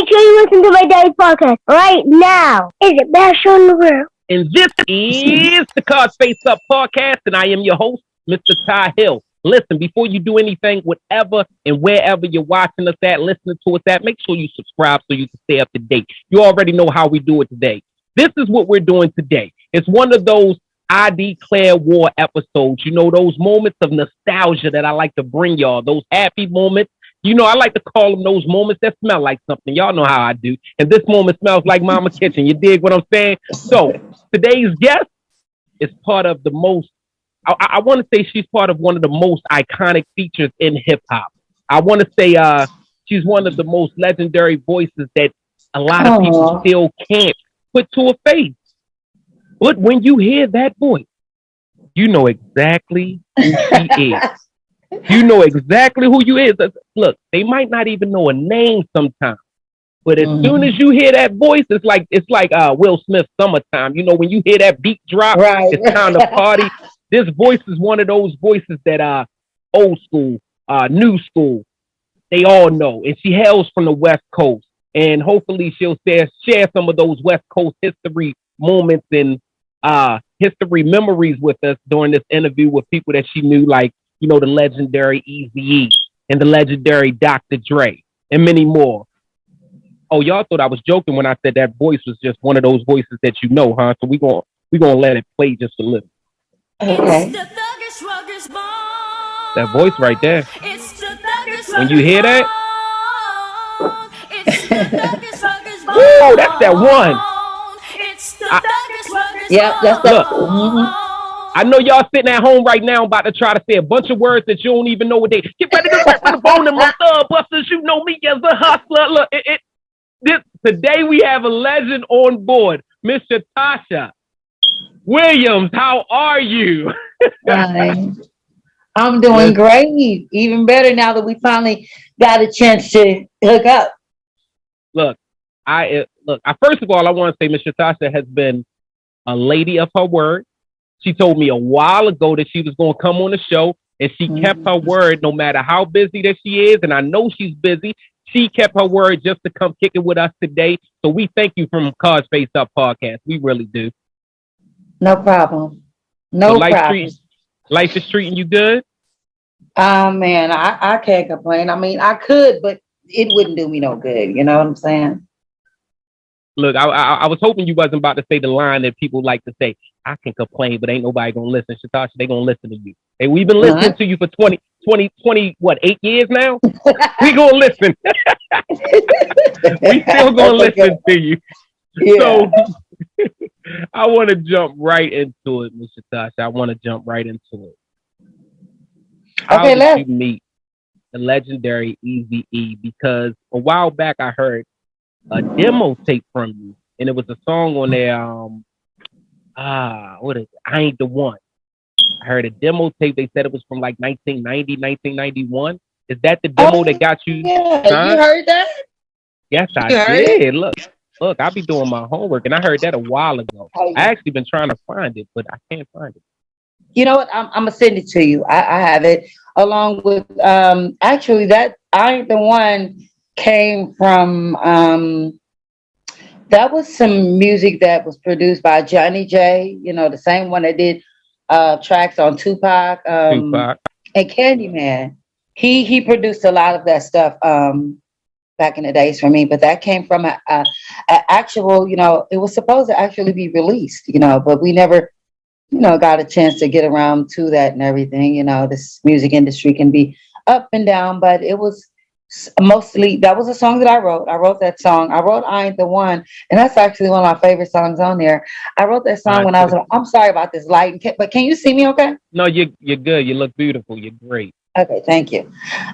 sure you listen to my daddy's podcast right now. It's the best show in the world. And this is the Card Face Up Podcast, and I am your host, Mr. Ty Hill. Listen, before you do anything, whatever and wherever you're watching us at, listening to us at, make sure you subscribe so you can stay up to date. You already know how we do it today. This is what we're doing today. It's one of those I Declare War episodes. You know, those moments of nostalgia that I like to bring y'all, those happy moments. You know, I like to call them those moments that smell like something. Y'all know how I do. And this moment smells like Mama Kitchen. You dig what I'm saying? So today's guest is part of the most, I want to say she's part of one of the most iconic features in hip hop. I want to say she's one of the most legendary voices that a lot of people still can't put to a face. But when you hear that voice, you know exactly who she is. You know exactly who you is. Look, they might not even know a name sometimes, but as soon as you hear that voice, it's like Will Smith "Summertime." You know, when you hear that beat drop, Right. it's time to party. This voice is one of those voices that old school, new school, they all know, and she hails from the West Coast, and hopefully she'll share some of those West Coast history moments and history memories with us during this interview with people that she knew, like, you know, the legendary Eazy E and the legendary Dr. Dre and many more. Oh, y'all thought I was joking when I said that voice was just one of those voices that you know, huh? So we gonna let it play just a little. Okay. Thuggish Ruggish Bone. That voice right there. It's the Thuggish When you Ruggish hear that, Bone. It's the Thuggish Ruggish Bone. woo, that's that one. It's the Thuggish Ruggish Yep, that's the. Look, I know y'all sitting at home right now about to try to say a bunch of words that you don't even know what they. Get ready to rip the bone and my thug busters. You know me as a hustler. Look, today we have a legend on board, Miss Shatasha Williams. How are you? Fine. I'm doing great. Even better now that we finally got a chance to hook up. Look, first of all, I want to say Miss Shatasha has been a lady of her word. She told me a while ago that she was going to come on the show, and she kept her word no matter how busy that she is. And I know she's busy. She kept her word just to come kick it with us today. So we thank you from Cards Face Up Podcast. We really do. No problem. So life is treating you good? Man, I can't complain. I mean, I could, but it wouldn't do me no good. You know what I'm saying? Look, I was hoping you wasn't about to say the line that people like to say, I can complain, but ain't nobody going to listen. Shatasha, they going to listen to you. Hey, we've been listening to you for 20, 8 years now? We going to listen. We still going to listen to you. Yeah. So I want to jump right into it, Miss Shatasha. I want to jump right into it. How did you meet the legendary Eazy E? Because a while back I heard a demo tape from you, and it was a song on there. What is it? I Ain't the One. I heard a demo tape. They said it was from like 1990, 1991. Is that the demo that got you? Yeah, signed? you heard that? Yes, I did. Look, I be doing my homework, and I heard that a while ago. Oh, yeah. I actually been trying to find it, but I can't find it. You know what? I'm gonna send it to you. I have it along with actually that I Ain't the One came from that was some music that was produced by Johnny J, you know, the same one that did tracks on Tupac, Tupac. and Candyman. He produced a lot of that stuff back in the days for me, but that came from a actual, you know, it was supposed to actually be released, you know, but we never, you know, got a chance to get around to that and everything. You know, this music industry can be up and down, but it was mostly, that was a song that I wrote. I wrote that song. I wrote I Ain't the One, and that's actually one of my favorite songs on there. I wrote that song when I was, I'm sorry about this light, but can you see me okay? No, you're good. You look beautiful. You're great. Okay, thank you.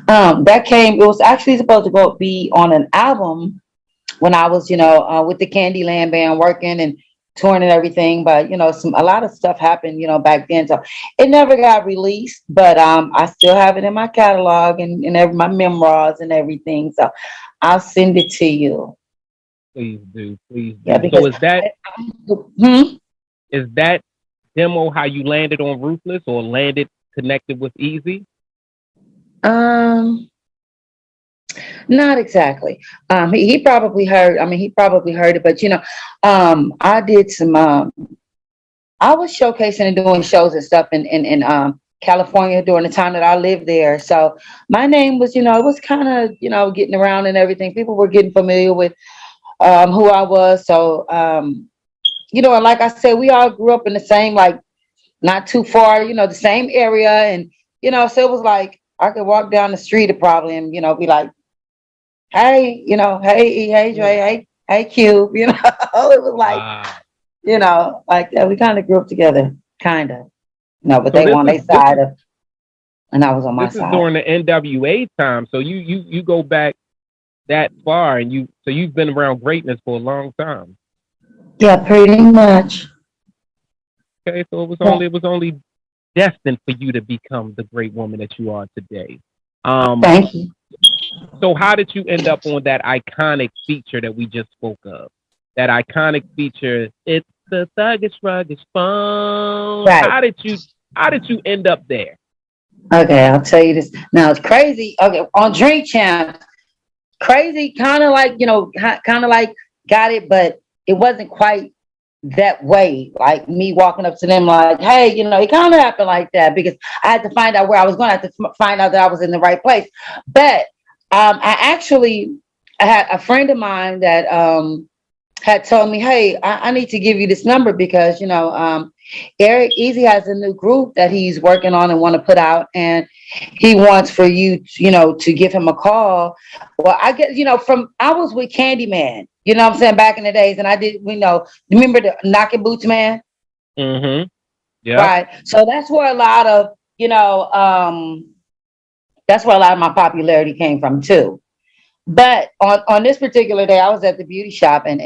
It was actually supposed to be on an album when I was, you know, with the Candyland band working and touring and everything, but you know, a lot of stuff happened, you know, back then, so it never got released. But I still have it in my catalog and my memoirs and everything. So I'll send it to you. Please do. Yeah, so is that demo how you landed on Ruthless or landed connected with Eazy? Not exactly. He probably heard. I mean, he probably heard it, but I did some. I was showcasing and doing shows and stuff in California during the time that I lived there. So my name was, it was kind of, getting around and everything. People were getting familiar with who I was. So, and like I said, we all grew up in the same, like, not too far, the same area. And, so it was like I could walk down the street and probably and, be like, hey, hey, E, hey, Dre, Mm. hey, Cube, it was like, Wow. like that. We kind of grew up together, kind of. No, but So they were this on is their this side is of, and I was on my this is side. during the NWA time. So you go back that far, and you've been around greatness for a long time. Yeah, pretty much. Okay, so Yeah, it was only destined for you to become the great woman that you are today. Um, thank you. so how did you end up on that iconic feature that we just spoke of? That iconic feature, it's the Thuggish Ruggish Bone. Right. How did you end up there? Okay, I'll tell you this. Now it's crazy. Okay, on Drink Champs, crazy, kind of like, kind of like got it, but it wasn't quite that way. Like me walking up to them, like, hey, it kind of happened like that because I had to find out where I was going. I had to find out that I was in the right place. But I had a friend of mine that had told me, hey, I need to give you this number because, Eric Easy has a new group that he's working on and want to put out. And he wants for you, to give him a call. Well, I get, I was with Candyman, what I'm saying, back in the days. And I did, remember the Knocking Boots Man? Mm-hmm. Yep. Right. So that's where a lot of, that's where a lot of my popularity came from too. But on this particular day, I was at the beauty shop and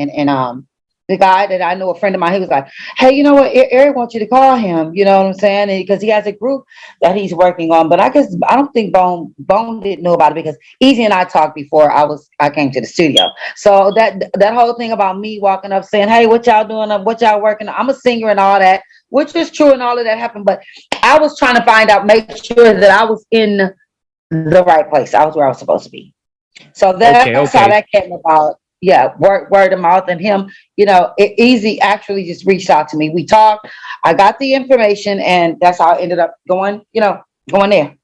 the guy that I know, a friend of mine, he was like, hey, you know what? Eric wants you to call him. You know what I'm saying? Because he has a group that he's working on. But I guess I don't think Bone didn't know about it because Easy and I talked before I came to the studio. So that whole thing about me walking up saying, hey, what y'all doing? What y'all working on? I'm a singer and all that, which is true and all of that happened. But I was trying to find out, make sure that I was in the right place. I was where I was supposed to be. So Okay, that's how okay. that came about. Yeah, word of mouth, and him. Easy actually just reached out to me. We talked. I got the information, and that's how I ended up going. Going there.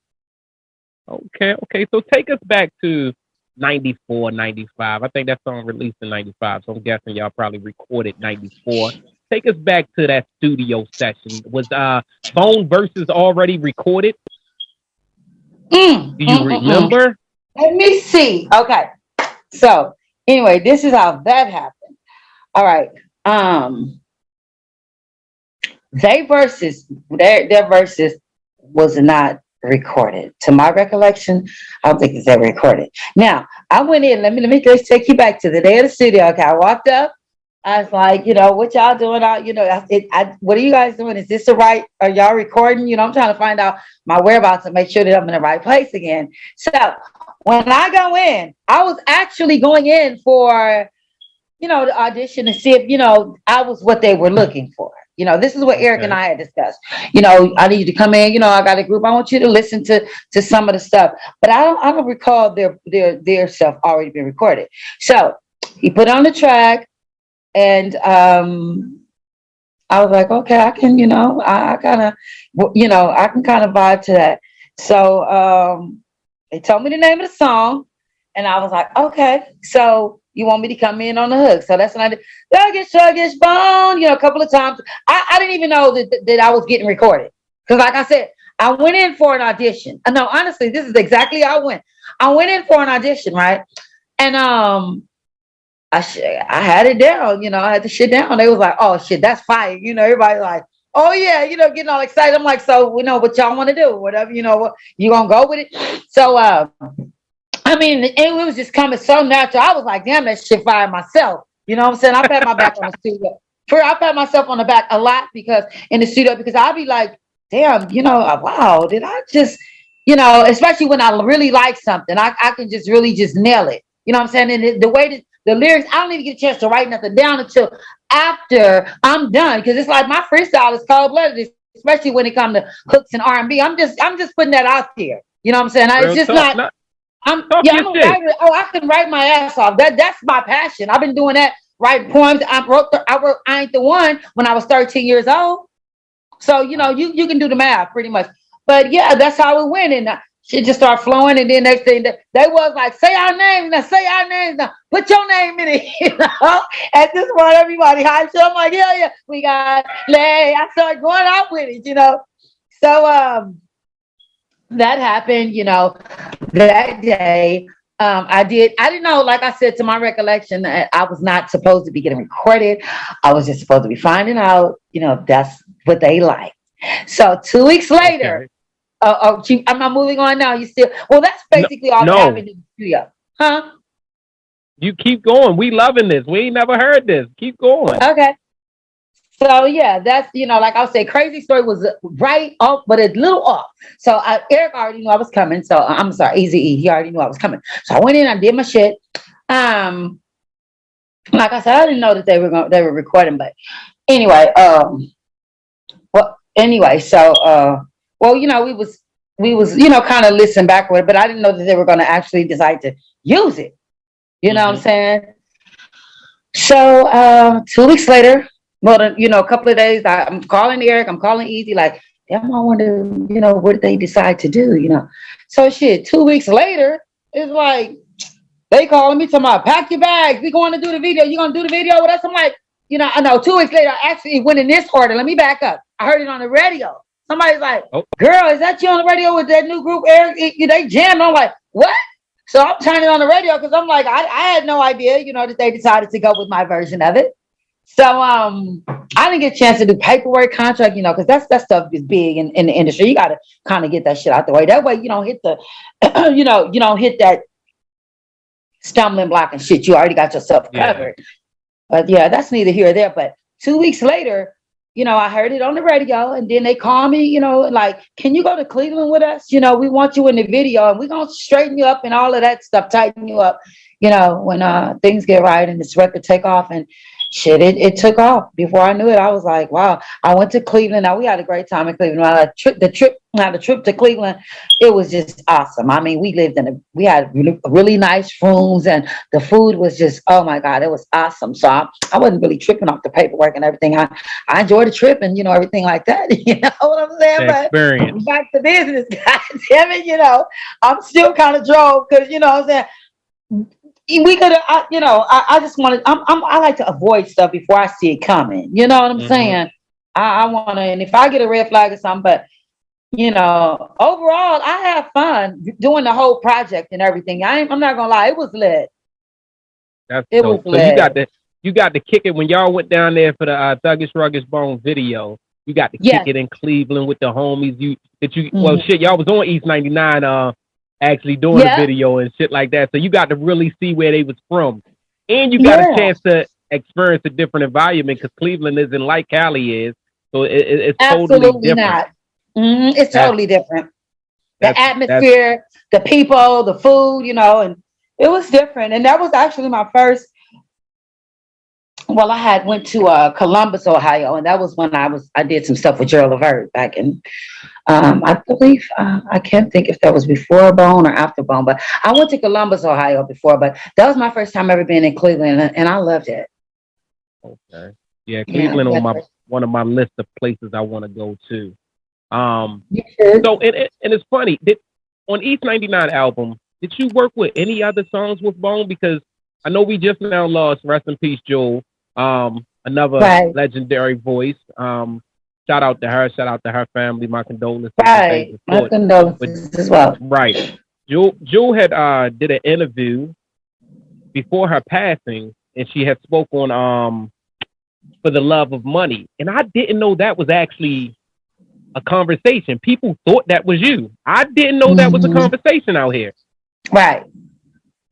Okay, okay. So take us back to 94, 95. I think that song released in 95. So I'm guessing y'all probably recorded 94. Take us back to that studio session. Was Bone Versus already recorded? Mm, Do you mm, mm, mm. remember? Let me see. Okay. So anyway, this is how that happened. All right. Um, their verses was not recorded. To my recollection, I don't think it's ever recorded. Now, I went in, let's take you back to the day of the studio. Okay, I walked up. I was like, what y'all doing out? What are you guys doing? Is this the right? Are y'all recording? I'm trying to find out my whereabouts and make sure that I'm in the right place again. So when I go in, I was actually going in for the audition to see if, I was what they were looking for. This is what Eric and Okay. I had discussed. I need you to come in, I got a group. I want you to listen to some of the stuff. But I don't recall their stuff already been recorded. So he put on the track and I was like, okay, I can, I kind of, I can kind of vibe to that. So they told me the name of the song, and I was like, okay, so you want me to come in on the hook? So that's when I did Thuggish Ruggish Bone, a couple of times. I didn't even know that I was getting recorded. Because like I said, I went in for an audition. No, honestly, this is exactly how I went. I went in for an audition, right? And I had it down, I had the shit down. They was like, oh shit, that's fire. Everybody like, oh yeah, getting all excited. I'm like, so we know what y'all want to do, whatever, what you gonna go with it. So I mean, it was just coming so natural. I was like, damn, that shit fired myself. You know what I'm saying? I pat my back on the studio. I pat myself on the back a lot because in the studio, because I'll be like, damn, wow, did I just, especially when I really like something, I can just really just nail it. You know what I'm saying? And the way that the lyrics, I don't even get a chance to write nothing down until after I'm done. Because it's like my freestyle is cold blooded, especially when it comes to hooks and R&B. I'm just putting that out there. You know what I'm saying? It's Real just talk. not. Not. Talk your I'm a shit. writer. Oh, I can write my ass off. That's my passion. I've been doing that, writing poems. I wrote I Ain't the One when I was 13 years old. So, you can do the math pretty much. But yeah, that's how it went. And shit just started flowing. And then next thing they was like, say our names now, say our names now, put your name in it. At this point, everybody hyped. So I'm like, yeah, we got lay. I started going out with it. So that happened, that day. I didn't know, like I said, to my recollection, that I was not supposed to be getting recorded. I was just supposed to be finding out, that's what they like. So 2 weeks later, Okay. am I moving on now? You still, well, that's No, basically all that no, happened in the studio. Huh? you keep going. We loving this. We ain't never heard this. Keep going. Okay. So yeah, that's like I was saying, crazy story was right off, but a little off. So Eric already knew I was coming. So I'm sorry, Eazy E, he already knew I was coming. So I went in, I did my shit. Um, like I said, I didn't know that they were recording, but anyway, so well, we was kind of listen backward, but I didn't know that they were going to actually decide to use it. You know what I'm Hmm. saying? So 2 weeks later, well, a couple of days, I'm calling Eric, I'm calling Easy, like, damn, I wonder, what did they decide to do. So shit, 2 weeks later, it's like they calling me, talking about, pack your bags, we going to do the video. You gonna do the video with us? I'm like, I know 2 weeks later, I actually went in this order. Let me back up. I heard it on the radio. Somebody's like, Oh, girl, is that you on the radio with that new group, Eric? They jammed. I'm like, what? So I'm turning on the radio because I'm like, I had no idea, that they decided to go with my version of it. So I didn't get a chance to do paperwork, contract, because that stuff is big in the industry. You got to kind of get that shit out the way. That way you don't hit the, you don't hit that stumbling block and shit. You already got yourself yeah. covered. But yeah, that's neither here or there. But 2 weeks later, I heard it on the radio, and then they call me, like, can you go to Cleveland with us? We want you in the video, and we're gonna straighten you up and all of that stuff, tighten you up, when things get right and this record take off. And shit, it took off. Before I knew it, I was like, wow. I went to Cleveland. Now we had a great time in Cleveland. The trip to Cleveland, it was just awesome. I mean, we had really nice rooms, and the food was just, oh my God, it was awesome. So I wasn't really tripping off the paperwork and everything. I enjoyed the trip and everything like that. You know what I'm saying? The But experience. back to business, God damn it, I'm still kind of drove because what I'm saying, we could have, I just wanted, I like to avoid stuff before I see it coming. You know what I'm Hmm. saying? I want to, and if I get a red flag or something, but overall, I have fun doing the whole project and everything. I'm not gonna lie, it was lit. That's It was dope. So lit. you got to kick it when y'all went down there for the Thuggish Ruggish Bone video. You got to kick Yes. it in Cleveland with the homies. Well, Mhm. shit, y'all was on East 99 actually doing the Yeah. video and shit like that. So you got to really see where they was from. And you got a Yeah. chance to experience a different environment because Cleveland isn't like Cali is. So it's totally Absolutely different. not. It's That's totally different. The that's atmosphere, the people, the food, and it was different. And that was actually my first. Well, I had went to Columbus, Ohio, and that was when I did some stuff with Gerald Levert back in. I believe I can't think if that was before Bone or after Bone, but I went to Columbus, Ohio before. But that was my first time ever being in Cleveland, and I loved it. okay. Yeah, Yeah, Cleveland on my one of my list of places I want to go to. you should. So and it's funny. On East 99 album, did you work with any other songs with Bone? Because I know we just now lost, rest in peace, Joel. Another Right, legendary voice. Shout out to her. Shout out to her family. My condolences and things right. of My sort. But condolences as well. right, Jewel had did an interview before her passing, and she had spoke on for the love of money, and I didn't know that was actually a conversation. People thought that was you. I didn't know that was a Mhm. conversation out here. Right.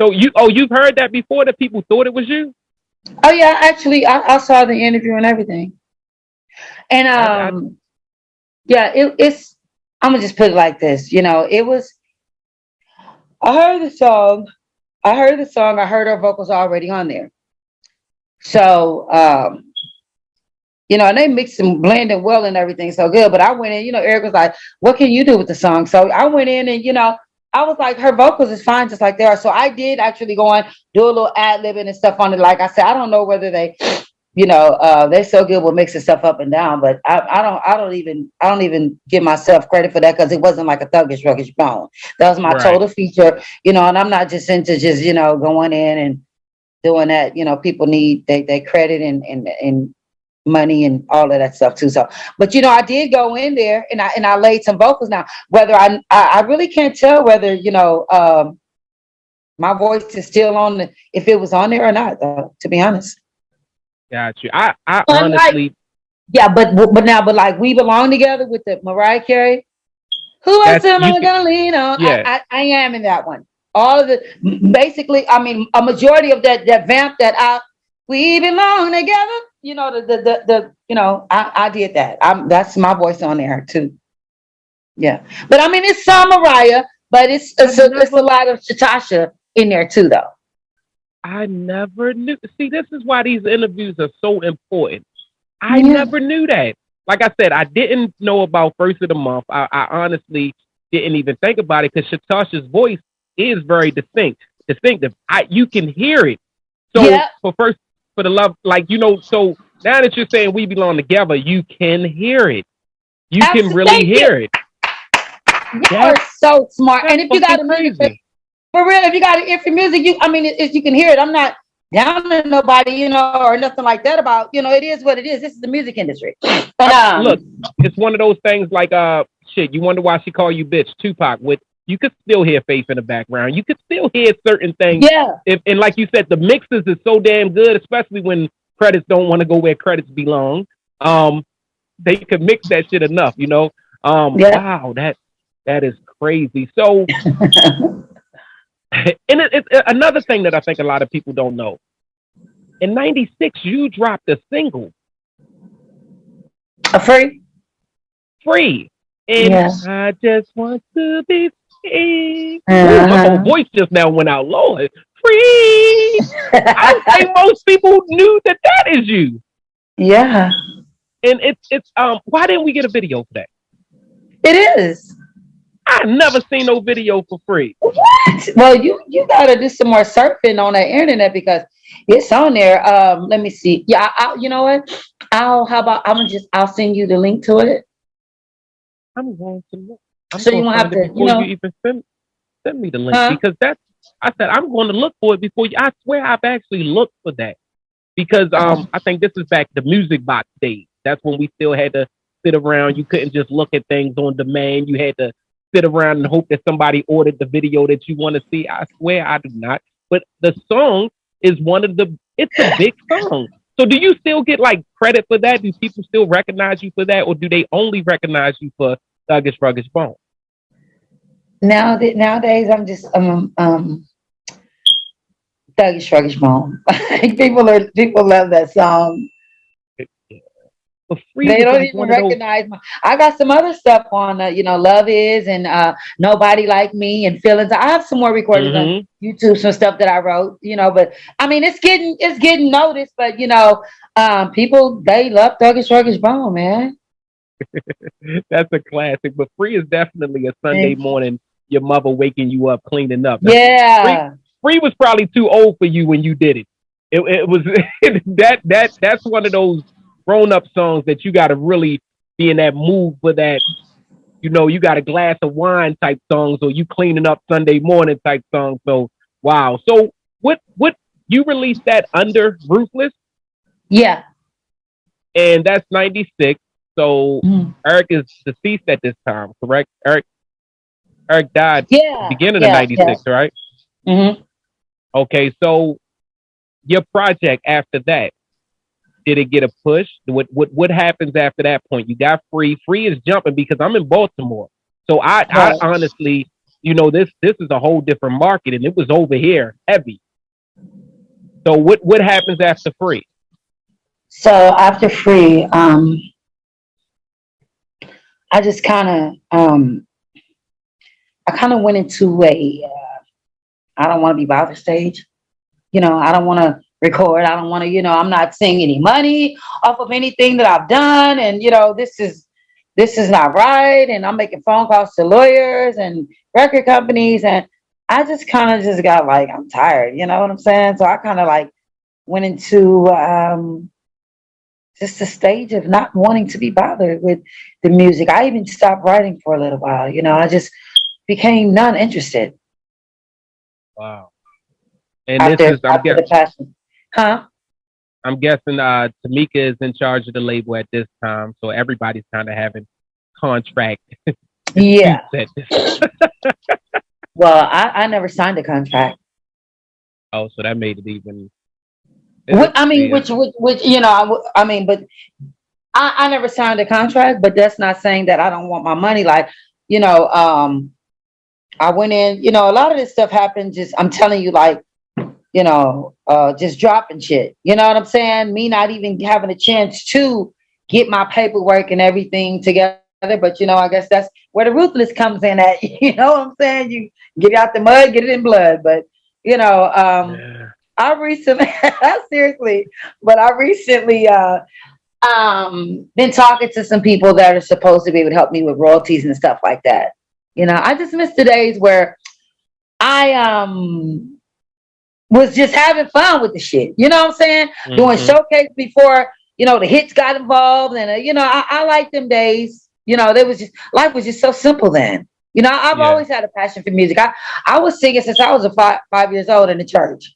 So you've heard that before that people thought it was you. Oh yeah, actually, I saw the interview and everything, and I yeah, it's. I'm gonna just put it like this. It was. I heard the song. I heard the song. I heard her vocals already on there. So, and they mixed and blended well and everything so good. But I went in, Eric was like, what can you do with the song? So I went in and, I was like, her vocals is fine just like they are. So I did actually go on, do a little ad-libbing and stuff on it. Like I said, I don't know whether they, they're so good with mixing stuff up and down, but I don't even give myself credit for that because it wasn't like a Thuggish Ruggish Bone. That was my Right. total feature, and I'm not just into just, going in and doing that. People need they credit and money and all of that stuff too. So, but I did go in there and I laid some vocals. Now, whether I really can't tell whether my voice is still on if it was on there or not. To be honest, Got you. I unlike honestly, but like We Belong Together with the Mariah Carey. Who else that's am you I can. gonna lean on? Yeah. I am in that one. All of the basically, I mean, a majority of that vamp that we belong together. I did that. That's my voice on there too. Yeah, but I mean, it's some Mariah, but it's I it's a, it's a never, lot of Shatasha in there too, though. I never knew. See, this is why these interviews are so important. I Yeah, never knew that. Like I said, I didn't know about First of the Month. I honestly didn't even think about it because Shatasha's voice is very distinctive. You can hear it. So yeah, for the love, like so now that you're saying we belong together, you can hear it. You can absolutely. really Thank you. hear it. Y'all are That's so smart. And that's if you got fucking a music, crazy. for real, if you got if your music, you can hear it. I'm not down to nobody, or nothing like that about, it is what it is. This is the music industry. And Look, it's one of those things like shit. You wonder why she called you bitch, Tupac. With you could still hear Faith in the background. You could still hear certain things. yeah, If and like you said, the mixes is so damn good, especially when credits don't want to go where credits belong. Um, they could mix that shit enough. yeah. Wow, that is crazy. So, and it's another thing that I think a lot of people don't know. In '96, you dropped a single, Afraid? Free. And Yeah. I just want to be free. Ooh, my whole Uh-huh. voice just now went out. Lord, free. I don't think most people knew that is you. Yeah, And it's why didn't we get a video for that? it is. I never seen no video for Free. What? Well, you gotta do some more surfing on the internet because it's on there. Let me see. Yeah, you know what? How about I'll send you the link to it I'm going to look. I'm so you going to won't have find it to, before you even send me the link huh? because I said I'm going to look for it before you. I swear I've actually looked for that because I think this is back the music box days. That's when we still had to sit around. You couldn't just look at things on demand. You had to sit around and hope that somebody ordered the video that you want to see. I swear I do not. But the song is one of the. It's a big song. So do you still get like credit for that? Do people still recognize you for that, or do they only recognize you for Thuggish Ruggish Bone? Nowadays I'm just Thuggish Ruggish Bone. People love that song. But Free They was don't like even one of those. recognize my. I got some other stuff on, Love Is and Nobody Like Me and Feelings. I have some more recordings on Mm-hmm. YouTube, some stuff that I wrote, but I mean, it's getting noticed, but people, they love Thuggish Ruggish Bone, man. That's a classic. But Free is definitely a Sunday Thank you. morning. Your mother waking you up, cleaning up. Free. Yeah. Free was probably too old for you when you did it. It was that's one of those grown up songs that you got to really be in that mood for that. You got a glass of wine type songs, or you cleaning up Sunday morning type songs. So wow. So what you released that under Ruthless, Yeah. and that's '96. So Mhm. Eric is deceased at this time, correct? Eric died Yeah. beginning of Yeah. Yeah. '96, right? Hmm. Okay, so your project after that, did it get a push? What happens after that point? You got Free. Free is jumping because I'm in Baltimore. So I Right. honestly, this is a whole different market and it was over here heavy. So what happens after Free? So after Free, I just I kind of went into I don't want to be bothered stage. I don't want to record. I don't want to, I'm not seeing any money off of anything that I've done. And, this is, this is not right. And I'm making phone calls to lawyers and record companies. And I just kind of just got like, I'm tired. You know what I'm saying? So I kind of like went into just a stage of not wanting to be bothered with the music. I even stopped writing for a little while. You know, I just became non-interested Wow. And this after is, I'm the passion. Huh? I'm guessing Tamika is in charge of the label at this time, so everybody's kind of having contract Yeah. disputes at this. Well, I never signed a contract. Oh, so that made it even. I mean, Yeah. which, you know, I mean, but I never signed a contract, but that's not saying that I don't want my money. Like, you know, I went in, you know, a lot of this stuff happened just, I'm telling you, like, you know, just dropping shit. You know what I'm saying? Me not even having a chance to get my paperwork and everything together. But, you know, I guess that's where the ruthless comes in at. You know what I'm saying? You get it out the mud, get it in blood. But, you know, Yeah. I recently, seriously, but I recently been talking to some people that are supposed to be able to help me with royalties and stuff like that. You know, I just miss the days where I was just having fun with the shit. You know what I'm saying? Doing Mm-hmm. showcase before, you know, the hits got involved. And, you know, I like them days. You know, there was just, life was just so simple then. You know, I've Yeah. always had a passion for music. I was singing since I was 5 years old in the church.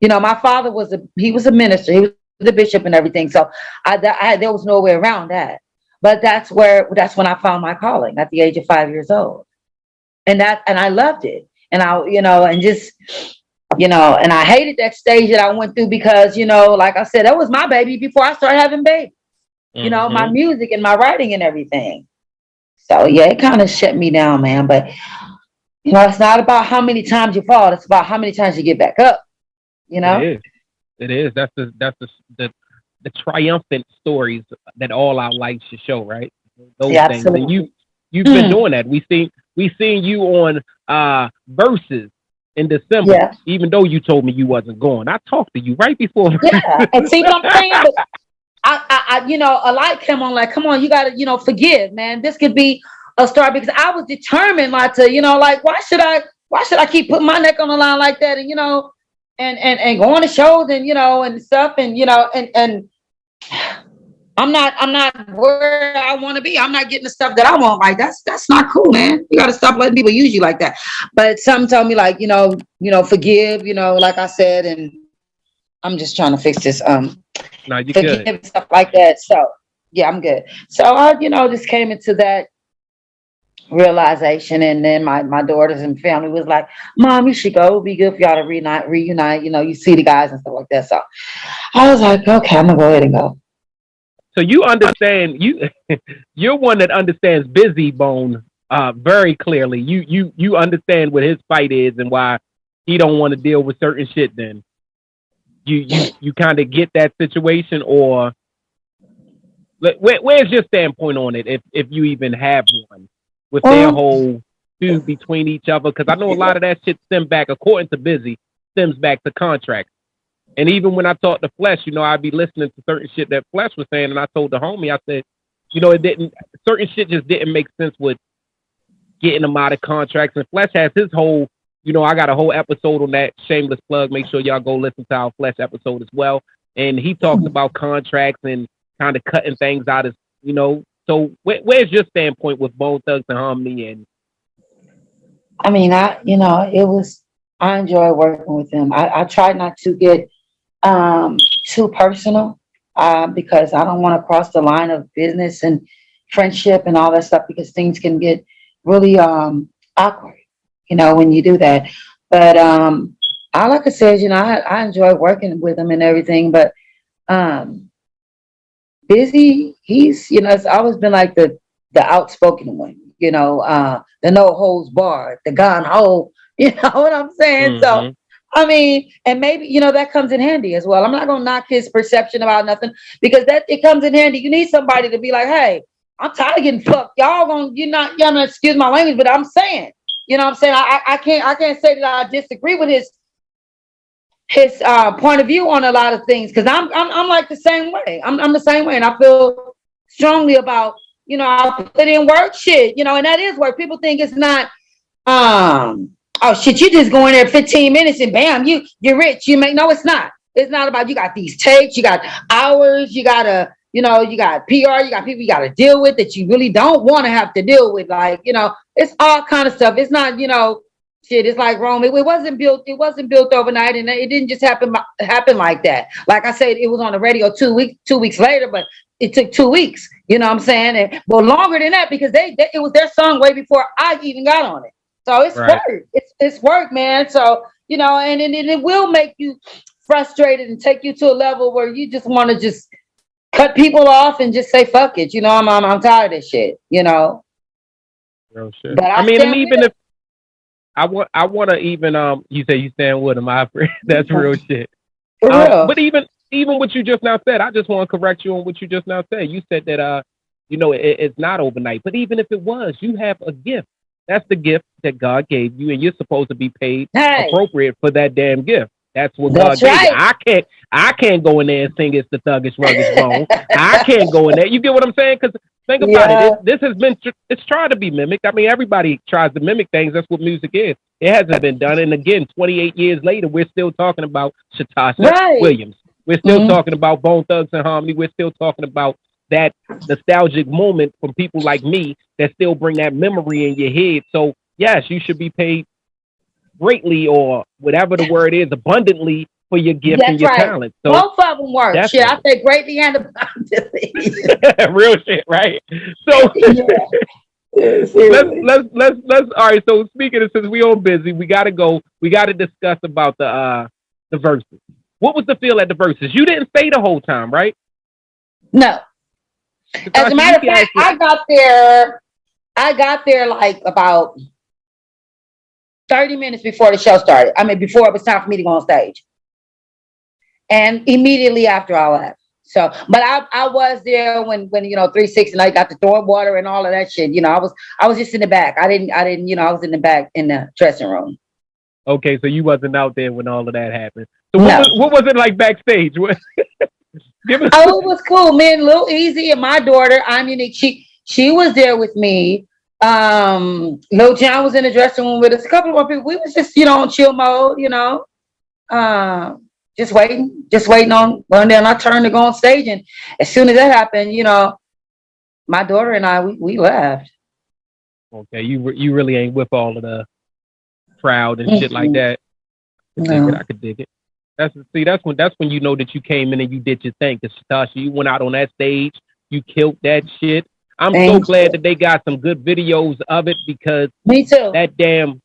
You know, my father he was a minister. He was the bishop and everything. So there was no way around that. But that's when I found my calling at the age of 5 years old. And I loved it. And you know, and just, you know, and I hated that stage that I went through because, you know, like I said, that was my baby before I started having babies, you know, my Mm-hmm. music and my writing and everything. So yeah, it kind of shut me down, man. But, you know, it's not about how many times you fall, it's about how many times you get back up, you It know? is. It is. The triumphant stories that all our lives should show, right? Those Yeah, things, and absolutely. you've been Hmm. doing that. We seen you on Verzuz in December, Yeah. even though you told me you wasn't going. I talked to you right before Yeah. And see what I'm saying? Verzuz. But you know, a light came on like, come on, you gotta, you know, forgive, man. This could be a start because I was determined not to, you know, like why should I keep putting my neck on the line like that? And you know, and going to shows and you know and stuff and you know and I'm not where I want to be. I'm not getting the stuff that I want. Like that's not cool, man. You gotta stop letting people use you like that. But some told me like, you know, forgive, you know, like I said, and I'm just trying to fix this No, you're forgive good. and stuff like that. So yeah, I'm good. So I, you know, just came into that realization, and then my daughters and family was like, "Mom, you should go. It would be good for y'all to reunite. You know, you see the guys and stuff like that." So I was like, "Okay, I'm gonna go ahead and go." So you understand you're one that understands Bizzy Bone very clearly. You understand what his fight is and why he don't want to deal with certain shit. Then you kind of get that situation, or where's your standpoint on it, if you even have one, with their Well, whole feud between each other? Because I know a lot of that shit stem back, according to Bizzy, stems back to contracts. And even when I talked to Flesh, you know, I'd be listening to certain shit that Flesh was saying, and I told the homie, I said, you know, it didn't, certain shit just didn't make sense with getting them out of contracts. And Flesh has his whole, you know, I got a whole episode on that. Shameless plug. Make sure y'all go listen to our Flesh episode as well. And he talks about contracts and kind of cutting things out as, you know. So where's your standpoint with Bone Thugs and Harmony? And I mean, you know, I enjoy working with them. I try not to get too personal because I don't want to cross the line of business and friendship and all that stuff because things can get really awkward, you know, when you do that. But all I could say is, you know, I enjoy working with them and everything. But um, Busy, you know, it's always been like the outspoken one, you know, the no holds barred, the gone whole, you know what I'm saying? So mm-hmm, I mean, and maybe, you know, that comes in handy as well. I'm not gonna knock his perception about nothing because that it comes in handy. You need somebody to be like, hey, I'm tired of getting fucked. Y'all gonna excuse my language, but I'm saying, you know what I'm saying? I can't say that I disagree with his point of view on a lot of things because I'm like the same way. I'm the same way, and I feel strongly about I put in work shit, and that is work. People think it's not, oh shit, you just go in there 15 minutes and bam, you're rich. No, it's not. It's not about, you got these takes, you got hours, you gotta, you got PR, you got people you gotta deal with that you really don't want to have to deal with. Like, it's all kind of stuff. It's not, shit, it's like Rome. It wasn't built overnight, and it didn't just happen like that. Like I said, it was on the radio 2 weeks later, but it took 2 weeks. You know what I'm saying? But longer than that, because it was their song way before I even got on it. So it's Right. work. It's work, man. So, and it will make you frustrated and take you to a level where you just want to just cut people off and just say fuck it. I'm tired of this shit. Real shit. But I mean, and even if I want to even you say you stand with him, I that's real shit. For real. But even what you just now said, I just want to correct you on what you just now said. You said that it's not overnight, but even if it was, you have a gift. That's the gift that God gave you, and you're supposed to be paid appropriate for that damn gift. That's what God gave you. I can't go in there and sing it's the Thuggish Ruggish Bone. I can't go in there. You get what I'm saying? Because think about it. This has been, it's tried to be mimicked. I mean, everybody tries to mimic things. That's what music is. It hasn't been done. And again, 28 years later, we're still talking about Shatasha Williams. We're still talking about Bone Thugs and Harmony. We're still talking about that nostalgic moment from people like me that still bring that memory in your head. So yes, you should be paid greatly, or whatever the word is, abundantly, for your gift and your talent. So both of them work. Definitely. Shit, I say greatly and abundantly. Real shit, right? So let's all right. So speaking of, since we on Bizzy, we gotta go. We gotta discuss about the Verzuz. What was the feel at the Verzuz? You didn't stay the whole time, right? No. As a matter of fact, I got there like about 30 minutes before the show started. I mean, before it was time for me to go on stage. And immediately after I left. So, but I was there when 3-6 and I got to throw water and all of that shit. I was just in the back. I didn't, I was in the back in the dressing room. Okay, so you wasn't out there when all of that happened. So what was it like backstage? It was cool, man. Lil Eazy and my daughter, I'm Unique. She was there with me. Lil John was in the dressing room with us. A couple of more people. We was just, on chill mode, just waiting on one day. And I turned to go on stage, and as soon as that happened, my daughter and I, we left. Okay, you really ain't with all of the crowd and shit like that. I could dig it. That's when you know that you came in and you did your thing. Because Shatasha, you went out on that stage, you killed that shit. I'm so glad that they got some good videos of it, because me too. That damn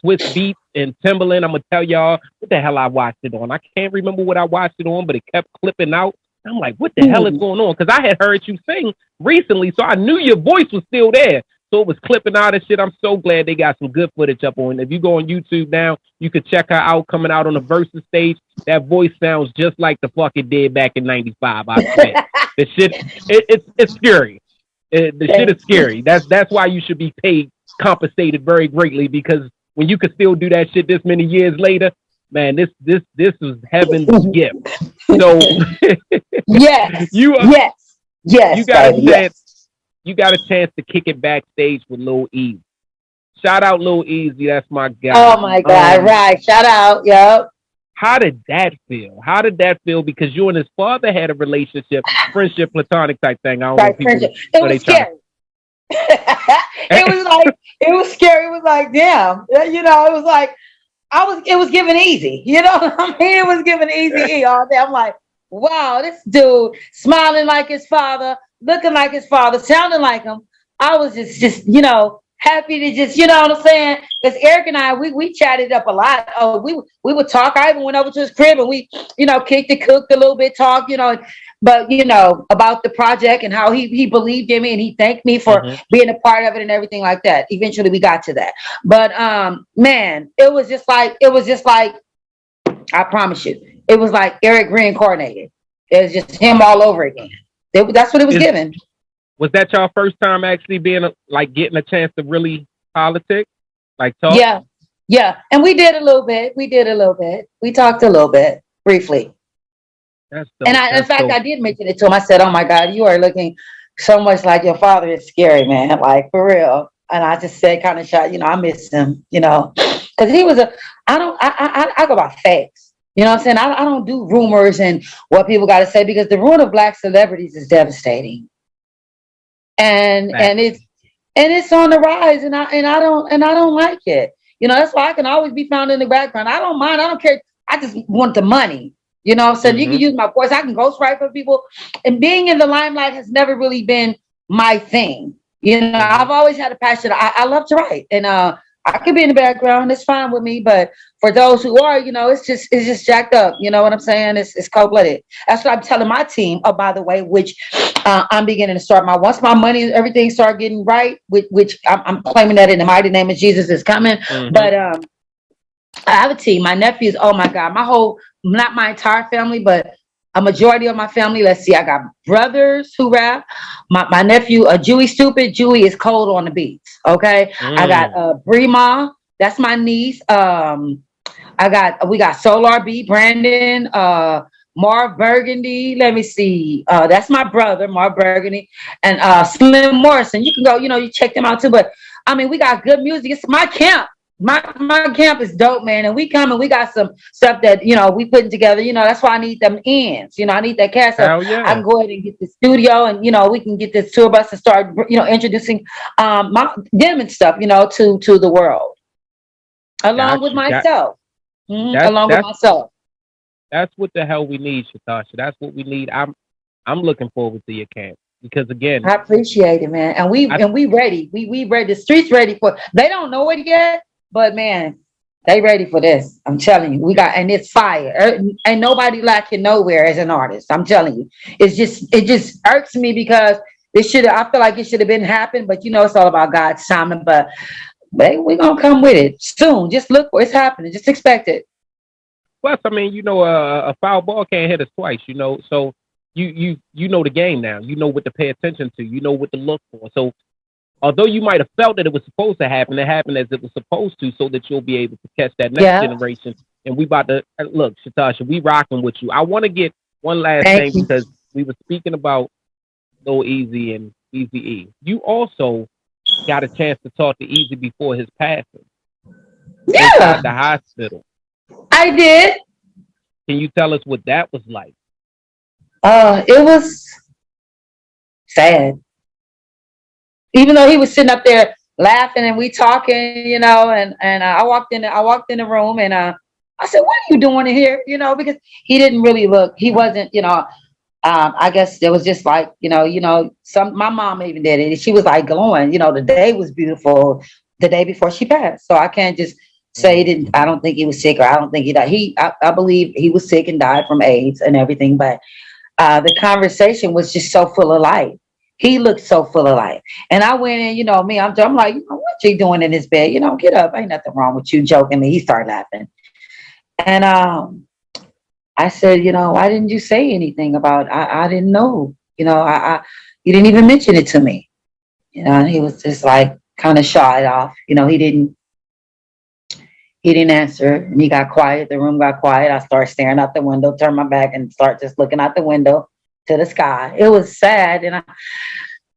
Swiss Beats and Timberland. I'm gonna tell y'all what the hell I watched it on. I can't remember what I watched it on, but it kept clipping out. I'm like, what the hell is going on? Because I had heard you sing recently, so I knew your voice was still there. So it was clipping out and shit. I'm so glad they got some good footage up on. If you go on YouTube now, you could check her out coming out on the Verzuz stage. That voice sounds just like the fuck it did back in '95. I swear. The shit, it's scary. The shit is scary. That's why you should be paid, compensated very greatly, because when you could still do that shit this many years later, man, this is heaven's gift. So yes, you got a chance. Yes. You got a chance to kick it backstage with Lil Eazy. Shout out Lil Eazy, that's my guy. Oh my God, right. Shout out, yep. How did that feel? Because you and his father had a relationship, friendship, platonic type thing. I don't know people. It was scary. It was scary. It was like, damn. It was like, it was giving Easy. You know what I mean? It was giving Eazy E all day. I'm like, wow, this dude smiling like his father, looking like his father, sounding like him. I was just happy to just, you know what I'm saying? Because Eric and I, we chatted up a lot. Oh, we would talk. I even went over to his crib and we, kicked it, cooked a little bit, talked, but about the project and how he believed in me and he thanked me for being a part of it and everything like that. Eventually we got to that. But man, it was just like, I promise you, it was like Eric reincarnated. It was just him all over again. That's what it was given. Was that your first time actually being getting a chance to really politic, talk? Yeah, and we did a little bit. We talked a little bit briefly. That's dope. And in fact, I did mention it to him. I said, "Oh my God, you are looking so much like your father is scary, man. Like for real. And I just said, kind of shot, I miss him, because he was a. I don't. I go by facts. You know what I'm saying? I don't do rumors and what people got to say because the ruin of black celebrities is devastating, and Facts. it's on the rise, and I don't like it. That's why I can always be found in the background. I don't mind. I don't care. I just want the money. So you can Mm-hmm. use my voice. I can ghostwrite for people, and being in the limelight has never really been my thing. I've Mm-hmm. always had a passion. I love to write, and I could be in the background. It's fine with me. But for those who are, it's just jacked up. You know what I'm saying? It's cold blooded. That's what I'm telling my team. Oh, by the way, which I'm beginning to start once my money, everything start getting right, which I'm claiming that in the mighty name of Jesus is coming. Mm-hmm. But I have a team. My nephews, oh my God, not my entire family, but a majority of my family. Let's see, I got brothers who rap. My nephew, Jewy Stupid. Jewy is cold on the beats. Okay. I got Mm. Brema, that's my niece. We got Solar B, Brandon, Marv Burgundy. Let me see. That's my brother, Marv Burgundy, and Slim Morrison. You can go, you check them out too. But I mean, we got good music. It's my camp. My camp is dope, man. And we come and we got some stuff that, we putting together. That's why I need them ends. I need that cash. So Hell I yeah. can go ahead and get the studio and, we can get this tour bus and start, introducing them and stuff, to the world. Along Got with you. Got myself. that's Along with that's myself. that's what the hell we need, Shatasha. That's what we need. I'm looking forward to your camp because again, I appreciate it, man. And we I and we ready. We ready. The streets ready for. They don't know it yet, but man, they ready for this. I'm telling you, we got, and it's fire. Ain't nobody lacking nowhere as an artist. I'm telling you, it just irks me because I feel like it should have been happened, but it's all about God's timing. But we gonna come with it soon. Just look for it's happening. Just expect it. plus I mean a foul ball can't hit us twice. So you know the game now. You know what to pay attention to. You know what to look for. So although you might have felt that it was supposed to happen, it happened as it was supposed to, so that you'll be able to catch that next Yeah. generation. And we about to look, Shatasha. We rocking with you. I want to get one last Thank thing you. because we were speaking about Easy and Eazy E. You also got a chance to talk to Easy before his passing inside Yeah, the hospital. I did. Can you tell us what that was like? It was sad. Even though he was sitting up there laughing and we talking, and I walked in the room and I said, "What are you doing in here?" Because he didn't really look. He wasn't, I guess it was just like, some my mom even did it. She was like glowing. The day was beautiful the day before she passed. So I can't just say he Mm. didn't. I don't think he was sick, or I don't think he died. I believe he was sick and died from AIDS and everything. But the conversation was just so full of life. He looked so full of life. And I went in, me, I'm like, what you doing in this bed? Get up. Ain't nothing wrong with you, jokingly. He started laughing. And I said, why didn't you say anything about I didn't know. You didn't even mention it to me. And he was just like kind of shy it off. He didn't answer and he got quiet. The room got quiet. I started staring out the window, turned my back and start just looking out the window to the sky. It was sad. And I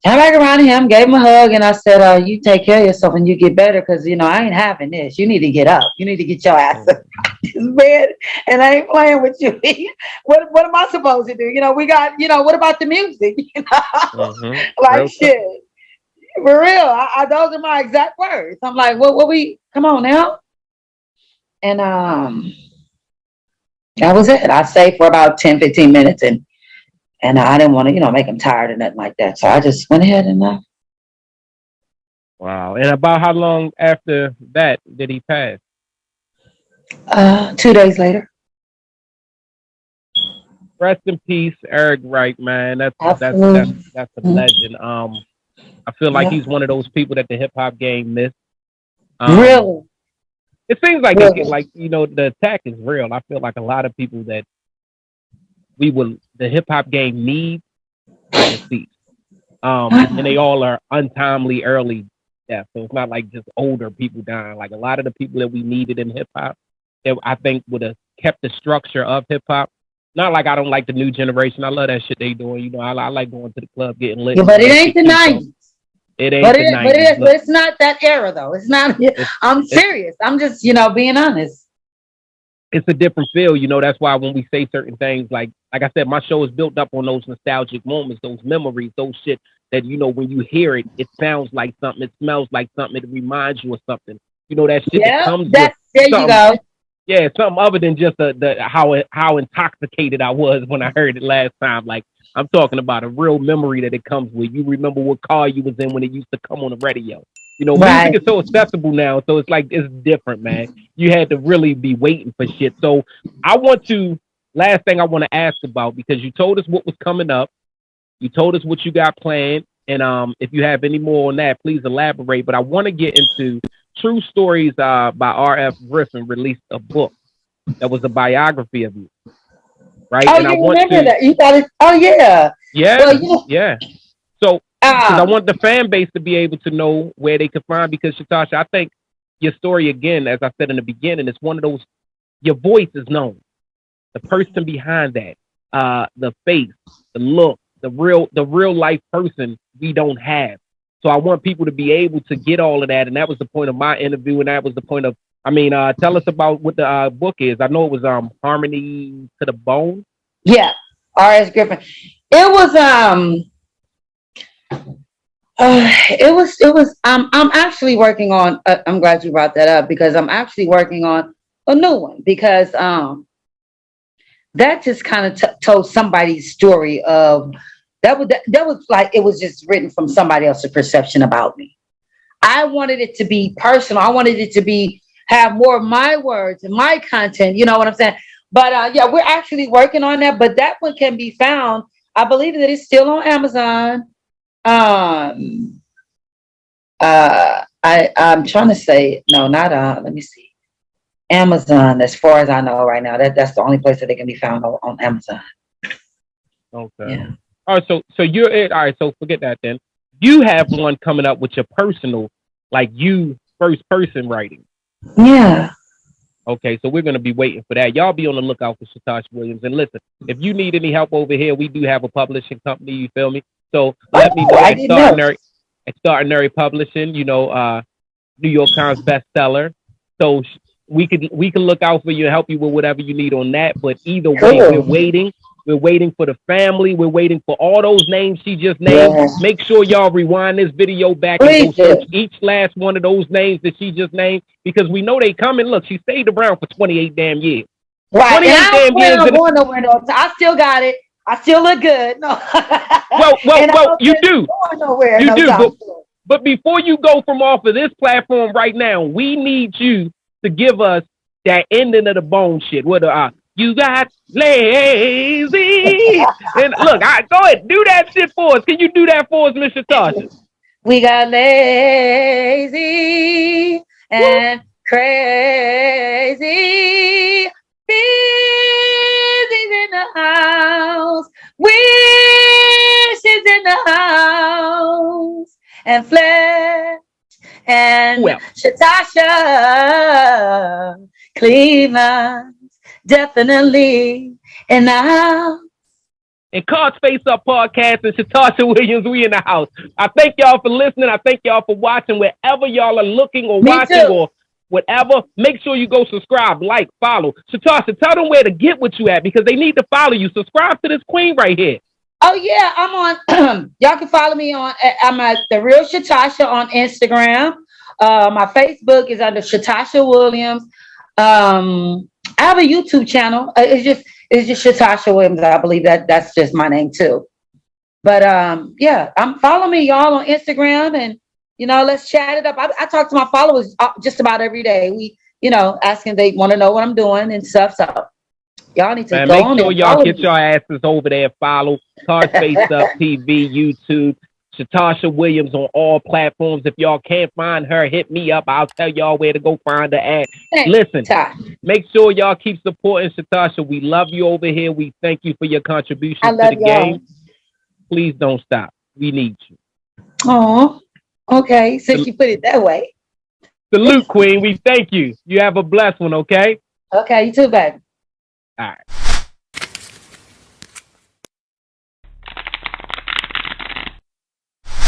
turned back around to him, gave him a hug, and I said, you take care of yourself and you get better because, I ain't having this. You need to get up. You need to get your ass up this bed. And I ain't playing with you. What am I supposed to do? We got, what about the music? Mm-hmm. Like Real talk. shit. For real. Those are my exact words. I'm like, come on now. And that was it. I stayed for about 10, 15 minutes and I didn't want to, make him tired or nothing like that. So I just went ahead and Wow. And about how long after that did he pass? 2 days later. Rest in peace, Eric Wright, man. Absolutely. That's a Mhm. legend. I feel like Yeah. he's one of those people that the hip hop game missed. Um, Really, it seems like really. the attack is real. I feel like a lot of people that the hip hop game needs are deceased. And they all are untimely early death. So it's not like just older people dying. Like a lot of the people that we needed in hip hop, that I think would have kept the structure of hip hop. Not like I don't like the new generation. I love that shit they doing. You know, I like going to the club, getting lit. Yeah, And but all it that ain't shit the too. So 90s. it ain't But the it, but it 90s. is, but Look, it's not that era though. It's not. it's I'm it's serious. I'm just, being honest. it's a different feel. You know, that's why when we say certain things, like I said, my show is built up on those nostalgic moments, those memories, those shit that when you hear it, it sounds like something, it smells like something, it reminds you of something. You know, that shit that Yeah, comes with that's there. You something. go. Yeah, something other than just the how intoxicated I was when I heard it last time. Like I'm talking about a real memory that it comes with. You remember what car you was in when it used to come on the radio. You know, music Right. is so accessible now, so it's like it's different, man. You had to really be waiting for shit. So I want to last thing I want to ask about because you told us what was coming up. You told us what you got planned, and if you have any more on that, please elaborate. But I want to get into True Stories by R.F. Griffin released a book that was a biography of you, right? Oh, And I you want remember to, that? You got it. Oh, yeah. yeah, Well, yeah. So, because I um, want the fan base to be able to know where they can find, because Shatasha, I think your story, again, as I said in the beginning, it's one of those, your voice is known. The person behind that, the face, the look, the real life person we don't have. So I want people to be able to get all of that, and that was the point of my interview, and that was the point of. I mean, tell us about what the book is. I know it was Harmony to the Bone. yeah, R.S. Griffin. It was it was I'm actually working on. I'm glad you brought that up because I'm actually working on a new one because that just kind of told somebody's story of that was like it was just written from somebody else's perception about me. I wanted it to be personal. I wanted it to be have more of my words and my content. You know what I'm saying? But yeah, we're actually working on that. But that one can be found. I believe that it's still on Amazon. Um, I'm trying to say no, not let me see. Amazon, as far as I know right now, that's the only place that they can be found on Amazon. Okay. Yeah. All right. So you're it. All right. So forget that then. You have one coming up with your personal, like you first person writing. Yeah. Okay, so we're gonna be waiting for that. Y'all be on the lookout for Shatasha Williams. And listen, if you need any help over here, we do have a publishing company. You feel me? So let me Oh, know. I didn't know. Extraordinary Publishing. New York Times bestseller. So we can look out for you and help you with whatever you need on that. But either way, we're Cool. waiting. We're waiting for the family. We're waiting for all those names she just named. Yeah. Make sure y'all rewind this video back and go Please do. search each last one of those names that she just named because we know they coming. Look, she stayed around for 28 damn years. Right. And 28 I don't damn plan years. on going nowhere though. So I still got it. I still look good. No. And I Well, don't you plan do. on going nowhere You no do. time But soon. But before you go from off of this platform right now, we need you to give us that ending of the bone shit. What you got lazy? And look, go ahead, do that shit for us. Can you do that for us, Mr. Tasha? We got lazy and crazy. Busy's in the house. Wish is in the house. And Flex Who and else? Shatasha Cleveland's definitely in the house. And Cards Face Up Podcast and Shatasha Williams, we in the house. I thank y'all for listening. I thank y'all for watching. Wherever y'all are looking or Me watching too. or whatever, make sure you go subscribe, like, follow. Shatasha, tell them where to get what you at because they need to follow you. Subscribe to this queen right here. Oh yeah, I'm on. Y'all can follow me on. I'm at the real Shatasha on Instagram. My Facebook is under Shatasha Williams. I have a YouTube channel. It's just Shatasha Williams. I believe that's just my name too. But yeah, I'm follow me y'all on Instagram and let's chat it up. I talk to my followers just about every day. We asking they want to know what I'm doing and stuff. So y'all need to Man, go make on sure and y'all follow get me. your asses over there. Follow Cards Face Up TV, YouTube. Shatasha Williams on all platforms. If y'all can't find her, hit me up. I'll tell y'all where to go find her at. Thanks, Listen, Ty. make sure y'all keep supporting Shatasha. We love you over here. We thank you for your I contributions to love the y'all. game. Please don't stop. We need you. Oh, okay. Since you put it that way. Salute, Queen. We thank you. You have a blessed one, okay? Okay, you too, baby. All right.